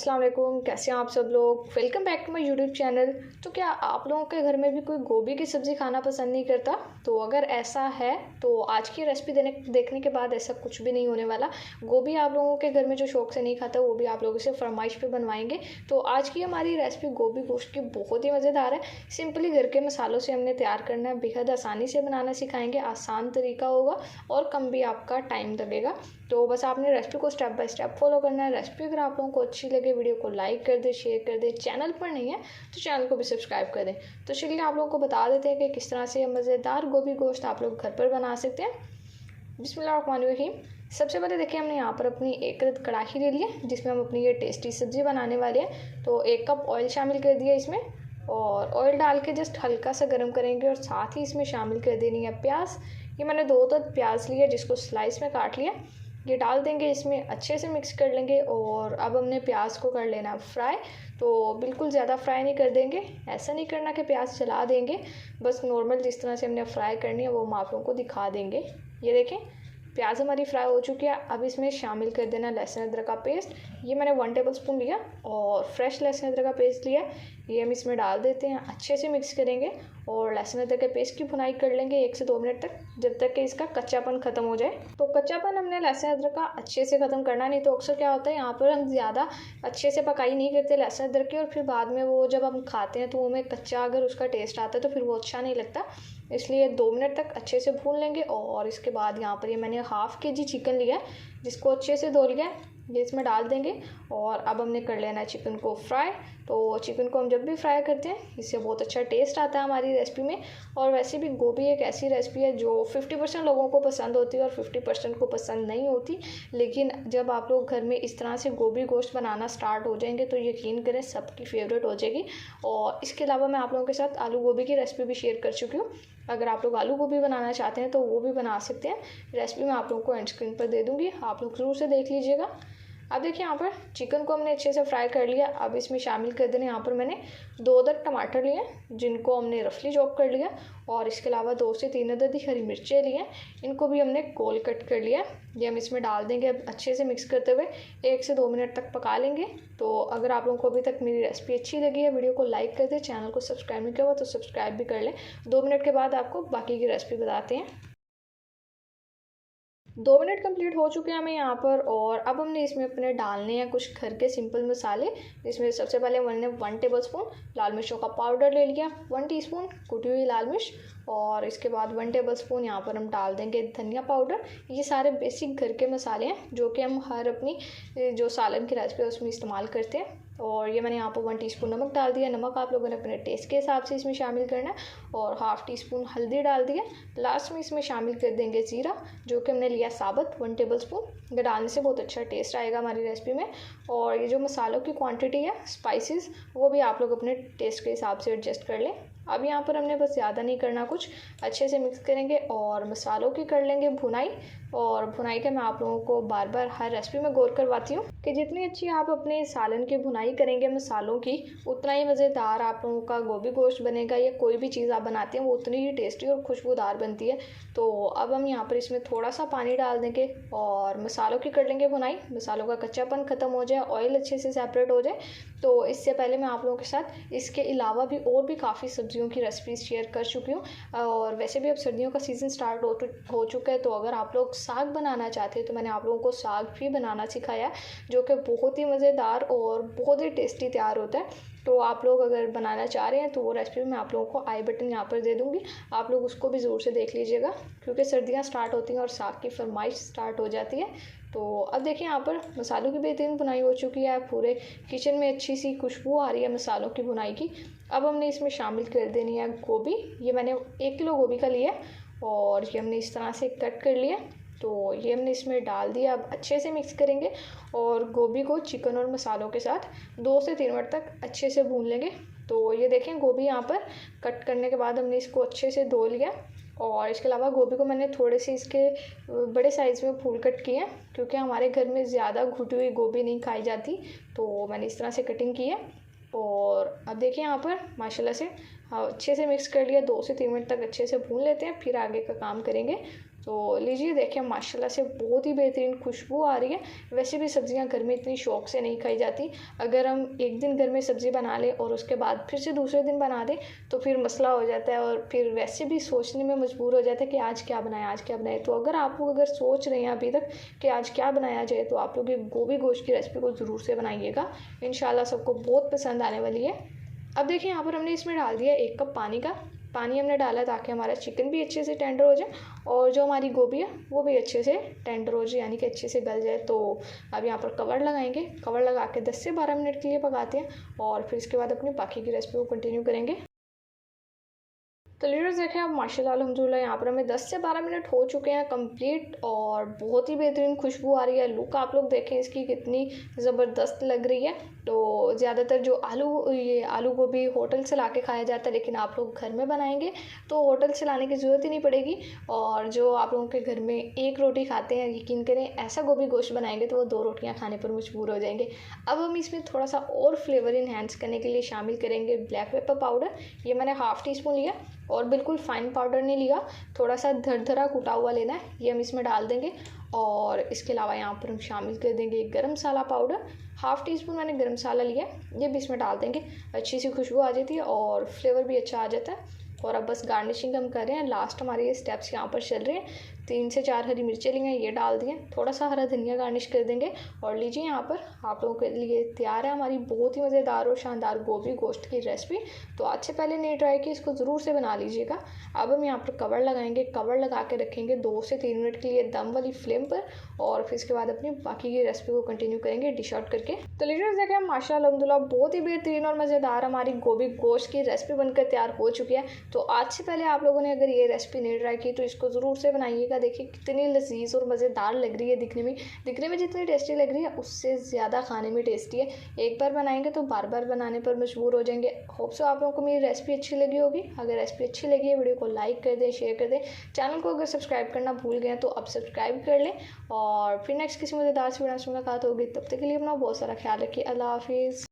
अस्सलाम वालेकुम, कैसे हैं आप सब लोग। Welcome back to my YouTube channel. तो क्या आप लोगों के घर में भी कोई गोभी की सब्ज़ी खाना पसंद नहीं करता? तो अगर ऐसा है तो आज की रेसिपी देखने के बाद ऐसा कुछ भी नहीं होने वाला। गोभी आप लोगों के घर में जो शौक से नहीं खाता वो भी आप लोगों से फरमाइश पे बनवाएंगे। तो आज की हमारी रेसिपी गोभी गोश्त की बहुत ही मज़ेदार है। सिंपली घर के मसालों से हमने तैयार करना है, बेहद आसानी से बनाना सिखाएंगे, आसान तरीका होगा और कम भी आपका टाइम लगेगा। तो बस आपने रेसिपी को स्टेप बाय स्टेप फॉलो करना है। रेसिपी अगर आप लोगों को अच्छी लगे वीडियो को लाइक कर दें, शेयर कर दें। चैनल पर नहीं है तो चैनल को भी सब्सक्राइब कर दें। तो चलिए आप लोगों को बता देते हैं कि किस तरह से मज़ेदार गोभी गोश्त आप लोग घर पर बना सकते हैं। बिस्मिल्लाहिर्रहमानिर्रहीम। सबसे पहले देखिए हमने यहाँ पर अपनी एक कढ़ाई ले ली है जिसमें हम अपनी ये टेस्टी सब्ज़ी बनाने वाले हैं। तो 1 कप ऑयल शामिल कर दिया इसमें और ऑयल डाल के जस्ट हल्का सा गर्म करेंगे और साथ ही इसमें शामिल कर देनी है प्याज। ये मैंने 2 प्याज लिए जिसको स्लाइस में काट लिया। ये डाल देंगे, इसमें अच्छे से मिक्स कर लेंगे और अब हमने प्याज को कर लेना फ्राई। तो बिल्कुल ज़्यादा फ्राई नहीं कर देंगे, ऐसा नहीं करना कि प्याज जला देंगे, बस नॉर्मल जिस तरह से हमने फ्राई करनी है वो हम आप लोगों को दिखा देंगे। ये देखें प्याज हमारी फ्राई हो चुकी है। अब इसमें शामिल कर देना लहसुन अदरक का पेस्ट। ये मैंने 1 टेबलस्पून लिया और फ्रेश लहसुन अदरक का पेस्ट लिया। ये हम इसमें डाल देते हैं, अच्छे से मिक्स करेंगे और लहसुन अदरक के पेस्ट की भुनाई कर लेंगे 1 से 2 मिनट तक, जब तक कि इसका कच्चापन ख़त्म हो जाए। तो कच्चापन हमने लहसुन अदरक का अच्छे से ख़त्म करना, नहीं तो अक्सर क्या होता है यहाँ पर हम ज़्यादा अच्छे से पकाई नहीं करते लहसुन अदरक की और फिर बाद में वो जब हम खाते हैं तो वो हमें कच्चा अगर उसका टेस्ट आता है तो फिर वो अच्छा नहीं लगता। इसलिए 2 मिनट तक अच्छे से भून लेंगे। और इसके बाद यहाँ पर ये मैंने हाफ़ kg चिकन लिया है जिसको अच्छे से धो लिया है, ये इसमें डाल देंगे और अब हमने कर लेना है चिकन को फ्राई। तो चिकन को हम जब भी फ्राई करते हैं इससे बहुत अच्छा टेस्ट आता है हमारी रेसिपी में। और वैसे भी गोभी एक ऐसी रेसिपी है जो 50% लोगों को पसंद होती है और 50% को पसंद नहीं होती। लेकिन जब आप लोग घर में इस तरह से गोभी गोश्त बनाना स्टार्ट हो जाएंगे तो यकीन करें सबकी फेवरेट हो जाएगी। और इसके अलावा मैं आप लोगों के साथ आलू गोभी की रेसिपी भी शेयर कर चुकी हूँ। अगर आप लोग आलू गोभी बनाना चाहते हैं तो वो भी बना सकते हैं। रेसिपी मैं आप लोगों को एंड स्क्रीन पर दे दूँगी, आप लोग ज़रूर से देख लीजिएगा। अब देखिए यहाँ पर चिकन को हमने अच्छे से फ्राई कर लिया। अब इसमें शामिल कर देने, यहाँ पर मैंने 2 अदद टमाटर लिए जिनको हमने रफली चॉप कर लिया और इसके अलावा 2 से 3 अदद हरी मिर्चें लिए, इनको भी हमने गोल कट कर लिया। ये हम इसमें डाल देंगे। अब अच्छे से मिक्स करते हुए 1 से 2 मिनट तक पका लेंगे। तो अगर आप लोगों को अभी तक मेरी रेसिपी अच्छी लगी है वीडियो को लाइक कर दें, चैनल को सब्सक्राइब नहीं किया हुआ तो सब्सक्राइब भी कर लें। 2 मिनट के बाद आपको बाकी की रेसिपी बताते हैं। 2 मिनट कंप्लीट हो चुके हैं हमें यहाँ पर और अब हमने इसमें अपने डालने हैं कुछ घर के सिंपल मसाले। इसमें सबसे पहले मैंने 1 टेबलस्पून लाल मिर्चों का पाउडर ले लिया, 1 टीस्पून कुटी हुई लाल मिर्च और इसके बाद 1 टेबलस्पून यहाँ पर हम डाल देंगे धनिया पाउडर। ये सारे बेसिक घर के मसाले हैं जो कि हम हर अपनी जो सालन की रेसिपी है उसमें इस्तेमाल करते हैं। और ये मैंने यहाँ पर 1 टीस्पून नमक डाल दिया। नमक आप लोगों ने अपने टेस्ट के हिसाब से इसमें शामिल करना है और हाफ़ टीस्पून हल्दी डाल दिया। लास्ट में इसमें शामिल कर देंगे ज़ीरा जो कि हमने लिया साबुत 1 टेबलस्पून। ये डालने से बहुत अच्छा टेस्ट आएगा हमारी रेसिपी में। और ये जो मसालों की क्वांटिटी है स्पाइसेस वो भी आप लोग अपने टेस्ट के हिसाब से एडजस्ट कर लें। अब यहाँ पर हमने बस ज़्यादा नहीं करना कुछ, अच्छे से मिक्स करेंगे और मसालों की कर लेंगे भुनाई। और भुनाई का मैं आप लोगों को बार बार हर रेसिपी में गौर करवाती हूँ कि जितनी अच्छी आप अपने सालन की भुनाई करेंगे मसालों की उतना ही मज़ेदार आप लोगों का गोभी गोश्त बनेगा या कोई भी चीज़ आप बनाते हैं वो उतनी ही टेस्टी और खुशबूदार बनती है। तो अब हम यहाँ पर इसमें थोड़ा सा पानी डाल देंगे और मसालों की कर लेंगे भुनाई। मसालों का कच्चापन ख़त्म हो जाए, ऑयल अच्छे से सेपरेट हो जाए। तो इससे पहले मैं आप लोगों के साथ इसके अलावा भी और भी काफ़ी सब्जियों की रेसिपीज़ शेयर कर चुकी हूँ। और वैसे भी अब सर्दियों का सीज़न स्टार्ट हो चुका है, तो अगर आप लोग साग बनाना चाहते हैं तो मैंने आप लोगों को साग भी बनाना सिखाया है जो कि बहुत ही मज़ेदार और बहुत ही टेस्टी तैयार होता है। तो आप लोग अगर बनाना चाह रहे हैं तो वो रेसिपी मैं आप लोगों को आई बटन यहाँ पर दे दूँगी, आप लोग उसको भी ज़रूर से देख लीजिएगा क्योंकि सर्दियाँ स्टार्ट होती हैं और साग की फरमाइश स्टार्ट हो जाती है। तो अब देखिए यहाँ पर मसालों की बेहतरीन भुनाई हो चुकी है, पूरे किचन में अच्छी सी खुशबू आ रही है मसालों की भुनाई की। अब हमने इसमें शामिल कर देनी है गोभी। ये मैंने 1 किलो गोभी का लिया और ये हमने इस तरह से कट कर लिया। तो ये हमने इसमें डाल दिया। अब अच्छे से मिक्स करेंगे और गोभी को चिकन और मसालों के साथ 2 से 3 मिनट तक अच्छे से भून लेंगे। तो ये देखें गोभी यहाँ पर कट करने के बाद हमने इसको अच्छे से धो लिया और इसके अलावा गोभी को मैंने थोड़े से इसके बड़े साइज़ में फूल कट किए क्योंकि हमारे घर में ज़्यादा घुटी हुई गोभी नहीं खाई जाती, तो मैंने इस तरह से कटिंग की है। और अब देखिए यहाँ पर माशाल्लाह से अच्छे से मिक्स कर लिया। 2 से 3 मिनट तक अच्छे से भून लेते हैं, फिर आगे का काम करेंगे। तो लीजिए देखिए माशाल्लाह से बहुत ही बेहतरीन खुशबू आ रही है। वैसे भी सब्ज़ियां घर में इतनी शौक से नहीं खाई जाती। अगर हम एक दिन घर में सब्ज़ी बना लें और उसके बाद फिर से दूसरे दिन बना दें तो फिर मसला हो जाता है और फिर वैसे भी सोचने में मजबूर हो जाता है कि आज क्या बनाएं, आज क्या बनाएं। तो अगर आप लोग अगर सोच रहे हैं अभी तक कि आज क्या बनाया जाए तो आप लोग ये गोभी गोश्त की रेसिपी को ज़रूर से बनाइएगा। इंशाल्लाह सबको बहुत पसंद आने वाली है। अब देखिए यहाँ पर हमने इसमें डाल दिया 1 कप पानी का। पानी हमने डाला ताकि हमारा चिकन भी अच्छे से टेंडर हो जाए और जो हमारी गोभी है वो भी अच्छे से टेंडर हो जाए, यानी कि अच्छे से गल जाए। तो अब यहाँ पर कवर लगाएंगे। कवर लगा के 10 से 12 मिनट के लिए पकाते हैं और फिर इसके बाद अपनी बाकी की रेसिपी को कंटिन्यू करेंगे। तो लीडर्स देखें अब माशाल्लाह अल्हम्दुलिल्लाह यहाँ पर हमें 10 से 12 मिनट हो चुके हैं कंप्लीट और बहुत ही बेहतरीन खुशबू आ रही है। लुक आप लोग देखें इसकी कितनी ज़बरदस्त लग रही है। तो ज़्यादातर जो आलू गोभी होटल से ला के खाया जाता है, लेकिन आप लोग घर में बनाएंगे तो होटल से लाने की ज़रूरत ही नहीं पड़ेगी। और जो आप लोगों के घर में 1 रोटी खाते हैं, यकीन करें ऐसा गोभी गोश्त बनाएंगे तो वो 2 रोटियाँ खाने पर मजबूर हो जाएंगे। अब हम इसमें थोड़ा सा और फ्लेवर इन्हेंस करने के लिए शामिल करेंगे ब्लैक पेपर पाउडर। ये मैंने हाफ़ टी स्पून लिया और बिल्कुल फाइन पाउडर नहीं लिया, थोड़ा सा धरधरा कुटा हुआ लेना है। ये हम इसमें डाल देंगे और इसके अलावा यहाँ पर हम शामिल कर देंगे गरम मसाला पाउडर। हाफ़ टी स्पून मैंने गरम मसाला लिया है, ये भी इसमें डाल देंगे। अच्छी सी खुशबू आ जाती है और फ्लेवर भी अच्छा आ जाता है। और अब बस गार्निशिंग हम कर रहे हैं। लास्ट हमारे ये स्टेप्स यहाँ पर चल रहे हैं। 3 से 4 हरी मिर्चें ली हैं, ये डाल दिए। थोड़ा सा हरा धनिया गार्निश कर देंगे और लीजिए यहाँ पर आप लोगों के लिए तैयार है हमारी बहुत ही मज़ेदार और शानदार गोभी गोश्त की रेसिपी। तो आज से पहले नहीं ट्राई की, इसको ज़रूर से बना लीजिएगा। अब हम यहाँ पर कवर लगाएंगे। कवर लगा के रखेंगे 2 से 3 मिनट के लिए दम वाली फ्लेम पर और फिर इसके बाद अपनी बाकी की रेसिपी को कंटिन्यू करेंगे डिश आउट करके। तो लीडर्स देखें माशाल्लाह अल्हम्दुलिल्लाह बहुत ही बेहतरीन और मज़ेदार हमारी गोभी गोश्त की रेसिपी बनकर तैयार हो चुकी है। तो आज से पहले आप लोगों ने अगर ये रेसिपी नहीं ट्राई की तो इसको ज़रूर से बनाइएगा। देखिए कितनी लजीज और मज़ेदार लग रही है। दिखने में जितनी टेस्टी लग रही है उससे ज़्यादा खाने में टेस्टी है। एक बार बनाएंगे तो बार बार बनाने पर मजबूर हो जाएंगे। होप सो आप लोगों को मेरी रेसिपी अच्छी लगी होगी। अगर रेसिपी अच्छी लगी है वीडियो को लाइक कर दें, शेयर कर दें। चैनल को अगर सब्सक्राइब करना भूल गए तो अब सब्सक्राइब कर लें और फिर नेक्स्ट किसी मज़ेदार से मुलाकात होगी। तब तक के लिए अपना बहुत सारा ख्याल रखिए। अल्लाह हाफिज़।